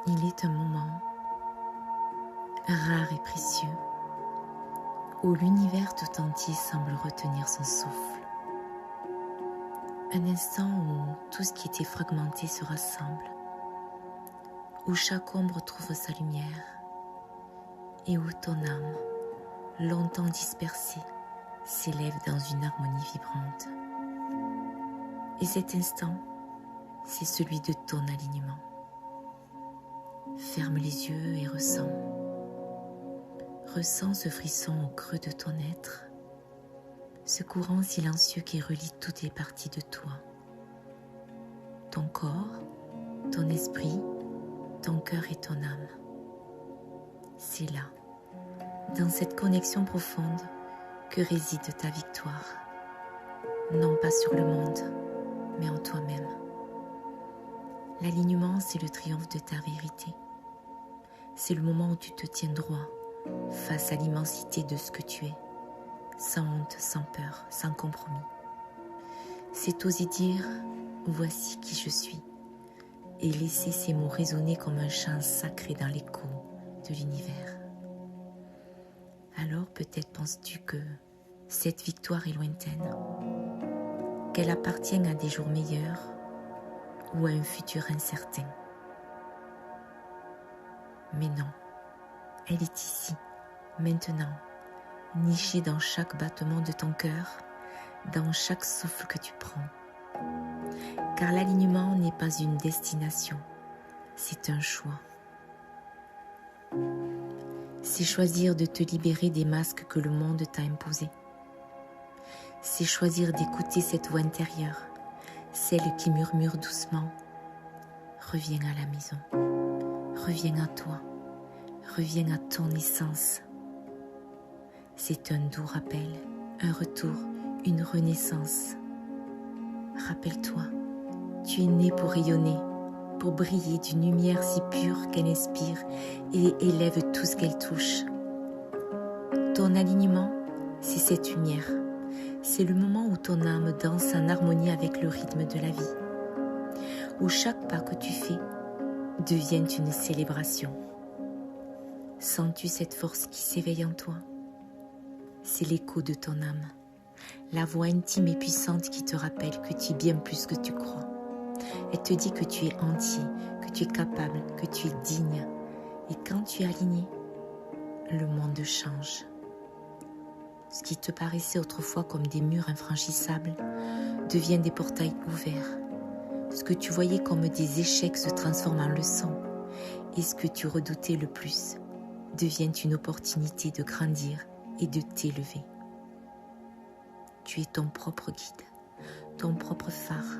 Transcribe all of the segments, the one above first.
Il est un moment rare et précieux où l'univers tout entier semble retenir son souffle. Un instant où tout ce qui était fragmenté se rassemble, où chaque ombre trouve sa lumière et où ton âme, longtemps dispersée, s'élève dans une harmonie vibrante. Et cet instant, c'est celui de ton alignement. Ferme les yeux et ressens. Ressens ce frisson au creux de ton être, ce courant silencieux qui relie toutes les parties de toi. Ton corps, ton esprit, ton cœur et ton âme. C'est là, dans cette connexion profonde, que réside ta victoire. Non pas sur le monde, mais en toi-même. L'alignement, c'est le triomphe de ta vérité. C'est le moment où tu te tiens droit face à l'immensité de ce que tu es, sans honte, sans peur, sans compromis. C'est oser dire « Voici qui je suis » et laisser ces mots résonner comme un chant sacré dans l'écho de l'univers. Alors peut-être penses-tu que cette victoire est lointaine, qu'elle appartient à des jours meilleurs ou à un futur incertain. Mais non, elle est ici, maintenant, nichée dans chaque battement de ton cœur, dans chaque souffle que tu prends. Car l'alignement n'est pas une destination, c'est un choix. C'est choisir de te libérer des masques que le monde t'a imposés. C'est choisir d'écouter cette voix intérieure, celle qui murmure doucement. Reviens à la maison, reviens à toi, reviens à ton essence. C'est un doux rappel, un retour, une renaissance. Rappelle-toi, tu es né pour rayonner, pour briller d'une lumière si pure qu'elle inspire et élève tout ce qu'elle touche. Ton alignement, c'est cette lumière. C'est le moment où ton âme danse en harmonie avec le rythme de la vie, où chaque pas que tu fais devient une célébration. Sens-tu cette force qui s'éveille en toi? C'est l'écho de ton âme, la voix intime et puissante qui te rappelle que tu es bien plus que tu crois. Elle te dit que tu es entier, que tu es capable, que tu es digne. Et quand tu es aligné, le monde change. Ce qui te paraissait autrefois comme des murs infranchissables devient des portails ouverts. Ce que tu voyais comme des échecs se transforme en leçons. Et ce que tu redoutais le plus devient une opportunité de grandir et de t'élever. Tu es ton propre guide, ton propre phare.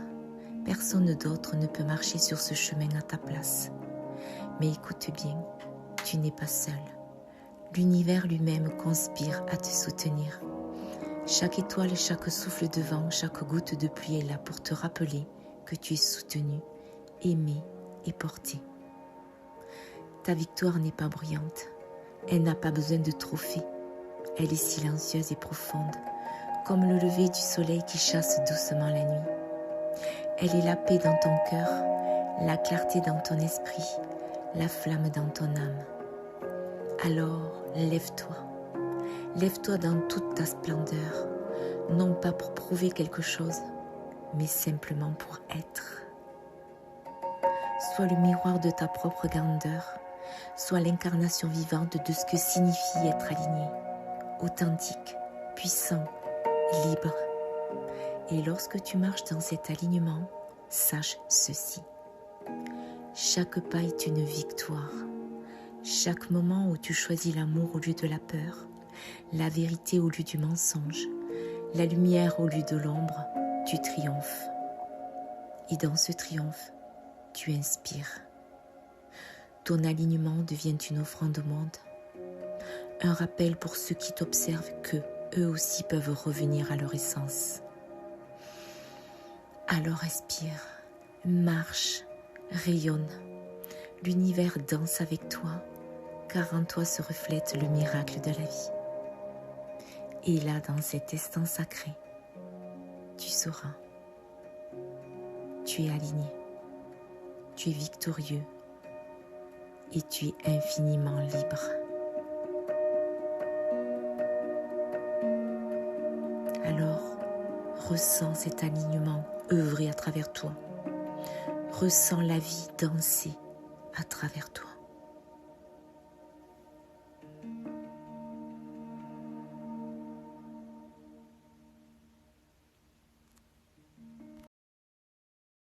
Personne d'autre ne peut marcher sur ce chemin à ta place. Mais écoute bien, tu n'es pas seul. L'univers lui-même conspire à te soutenir. Chaque étoile, chaque souffle de vent, chaque goutte de pluie est là pour te rappeler que tu es soutenu, aimé et porté. Ta victoire n'est pas bruyante. Elle n'a pas besoin de trophée. Elle est silencieuse et profonde, comme le lever du soleil qui chasse doucement la nuit. Elle est la paix dans ton cœur, la clarté dans ton esprit, la flamme dans ton âme. Alors, lève-toi. Lève-toi dans toute ta splendeur, non pas pour prouver quelque chose, mais simplement pour être. Sois le miroir de ta propre grandeur, sois l'incarnation vivante de ce que signifie être aligné, authentique, puissant, libre. Et lorsque tu marches dans cet alignement, sache ceci. Chaque pas est une victoire. Chaque moment où tu choisis l'amour au lieu de la peur, la vérité au lieu du mensonge, la lumière au lieu de l'ombre, tu triomphes. Et dans ce triomphe, tu inspires. Ton alignement devient une offrande au monde, un rappel pour ceux qui t'observent que eux aussi peuvent revenir à leur essence. Alors respire, marche, rayonne. L'univers danse avec toi, car en toi se reflète le miracle de la vie. Et là, dans cet instant sacré, tu sauras. Tu es aligné, tu es victorieux, et tu es infiniment libre. Alors, ressens cet alignement œuvrer à travers toi. Ressens la vie danser à travers toi.